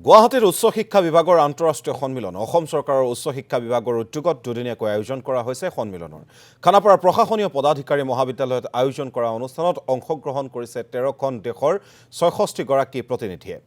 গুৱাহাটীৰ উচ্চ শিক্ষা বিভাগৰ আন্তঃৰাষ্ট্ৰীয় সন্মিলন অসম চৰকাৰৰ উচ্চ শিক্ষা বিভাগৰ উদ্যোগত দুদিনীয়াকৈ আয়োজন কৰা হৈছে সন্মিলনৰ খানাপাৰা প্ৰশাসনীয় পদাধিকাৰী মহাবিদ্যালয়ত আয়োজন কৰা অনুষ্ঠানত অংশগ্ৰহণ কৰিছে 13খন দেশৰ 66 গৰাকী প্ৰতিনিধিয়ে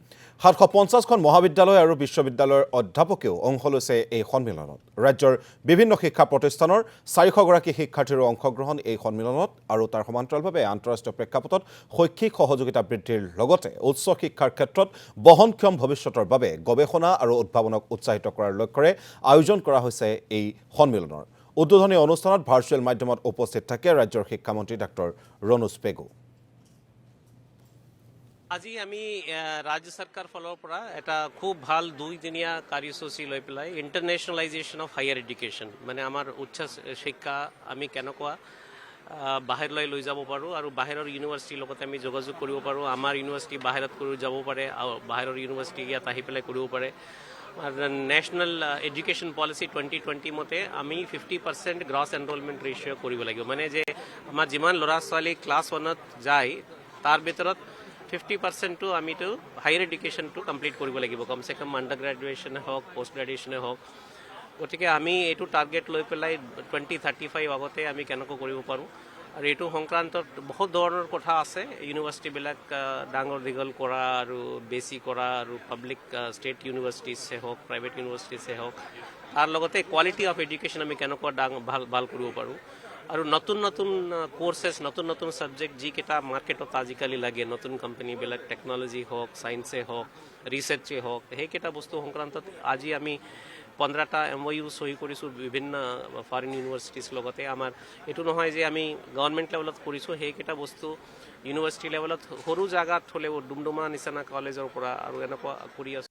750খন মহাবিদ্যালয় আৰু বিশ্ববিদ্যালয়ৰ অধ্যাপকেও অংশ লৈছে এই সন্মিলনত ৰাজ্যৰ বিভিন্ন শিক্ষা প্ৰতিষ্ঠানৰ 400 গৰাকী শিক্ষাৰ্থীৰ অংশগ্ৰহণ এই সন্মিলনত আৰু তাৰ সমান্তৰালভাৱে আন্তঃৰাষ্ট্ৰীয় প্ৰেক্ষাপটত শৈক্ষিক সহযোগিতা বৃদ্ধিৰ লগতে উচ্চ শিক্ষাৰ ক্ষেত্ৰত বহনক্ষম ভৱিষ্যতৰ বাবে গৱেষণা আৰু উদ্ভাৱনক উৎসাহিত কৰাৰ লক্ষ্যৰে আয়োজন কৰা হৈছে এই সন্মিলনৰ উদ্বোধনী অনুষ্ঠানত ভাৰ্চুৱেল মাধ্যমত উপস্থিত থাকে ৰাজ্যৰ শিক্ষামন্ত্ৰী ডক্টৰ ৰণোজ পেগু আজি আমি ৰাজ্য চৰকাৰ ফালৰ পৰা এটা খুব ভাল দুইদিনীয়া কাৰ্যসূচী লৈ পেলাই ইণ্টাৰনেশ্যনেলাইজেশ্যন অফ হায়াৰ এডুকেশ্যন মানে আমাৰ উচ্চ শিক্ষা আমি কেনেকুৱা বাহিৰলৈ লৈ যাব পাৰোঁ আৰু বাহিৰৰ ইউনিভাৰ্চিটিৰ লগত আমি যোগাযোগ কৰিব পাৰোঁ আমাৰ ইউনিভাৰ্চিটি বাহিৰত কৰি যাব পাৰে আৰু বাহিৰৰ ইউনিভাৰ্চিটি ইয়াত আহি পেলাই কৰিব পাৰে নেশ্যনেল এডুকেশ্যন পলিচি 2020 মতে আমি 50% গ্ৰছ এনৰলমেণ্ট ৰেচিঅ' কৰিব লাগিব মানে যে আমাৰ যিমান ল'ৰা ছোৱালী ক্লাছ 1ত যায় তাৰ ভিতৰত 50%টো আমিতো হায়াৰ এডুকেশ্যনটো কমপ্লিট কৰিব লাগিব কমচে কম আণ্ডাৰ গ্ৰেজুৱেশ্যনে হওক পষ্ট গ্ৰেজুৱেশ্যনে হওক গতিকে আমি এইটো টাৰ্গেট লৈ পেলাই 2035 আগতে আমি কেনেকৈ কৰিব পাৰোঁ আৰু এইটো সংক্ৰান্তত বহুত ধৰণৰ কথা আছে ইউনিভাৰ্চিটিবিলাক ডাঙৰ দীঘল কৰা আৰু বেছি কৰা আৰু পাব্লিক ষ্টেট ইউনিভাৰ্চিটিছে হওক প্ৰাইভেট ইউনিভাৰ্চিটিছে হওক তাৰ লগতে কোৱালিটি অফ এডুকেশ্যন আমি কেনেকুৱা ভাল কৰিব পাৰোঁ আৰু নতুন নতুন কোৰ্চেছ নতুন নতুন ছাবজেক্ট যিকেইটা মাৰ্কেটত আজিকালি লাগে নতুন কোম্পানীবিলাক টেকন'লজি হওক ছায়েন্সে হওক ৰিচাৰ্চে হওক সেইকেইটা বস্তু সংক্ৰান্তত আজি আমি 15টা MOU সহি কৰিছোঁ বিভিন্ন ফৰেইন ইউনিভাৰ্চিটিছ লগতে আমাৰ এইটো নহয় যে আমি গভৰ্ণমেণ্ট লেভেলত কৰিছোঁ সেইকেইটা বস্তু ইউনিভাৰ্চিটি লেভেলত সৰু জাগাত হ'লেও ডুমডুমা নিচিনা কলেজৰ পৰা আৰু এনেকুৱা কৰি আছোঁ